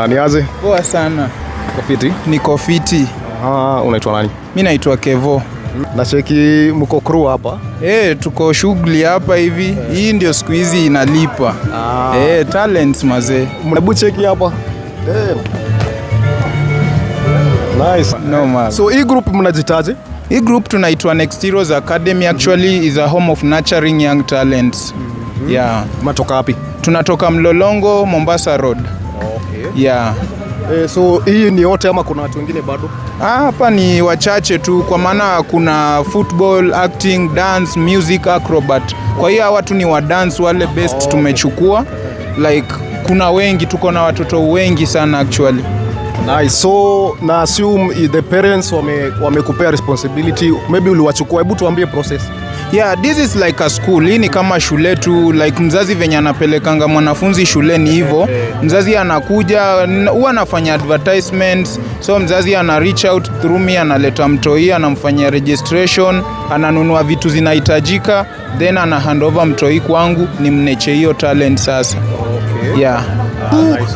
Niaze? Poa sana. Kofiti? Niko fiti. Unaitwa nani? Mimi naitwa Kevo. Na cheki mko crew hapa? Tuko shughuli hapa hivi. Hii ndio siku hizi inalipa. Talents mazee. Mnabu cheki hapa? Nice. No man. So hii group mnajitaje? Hii group tunaitwa Next Heroes Academy, actually is a home of nurturing young talents. Yeah. Mnatoka wapi? Tunatoka Mlolongo, Mombasa Road. Okay. Yeah. So hii ni yote ama kuna watu wengine bado? Hapa ni wachache tu, kwa maana kuna football, acting, dance, music, acrobat. Kwa hiyo watu ni wa dance wale best tumechukua. Like kuna wengi, tuko na watoto wengi sana actually. Nice. So na assume the parents wamekupea responsibility, maybe uliwachukua. Hebu tuambie process. Yeah, this is like a school. Hii ni kama shule tu, like mzazi venye anapelekanga mwanafunzi shuleni hivyo. Mzazi anakuja, huwa anafanya advertisements, so mzazi ana reach out through me, analeta mtoi, anamfanyia registration, ananunua vitu zinahitajika, then ana hand over mtoi kwangu, ni mneche hiyo talent sasa. Okay. Yeah. Nice.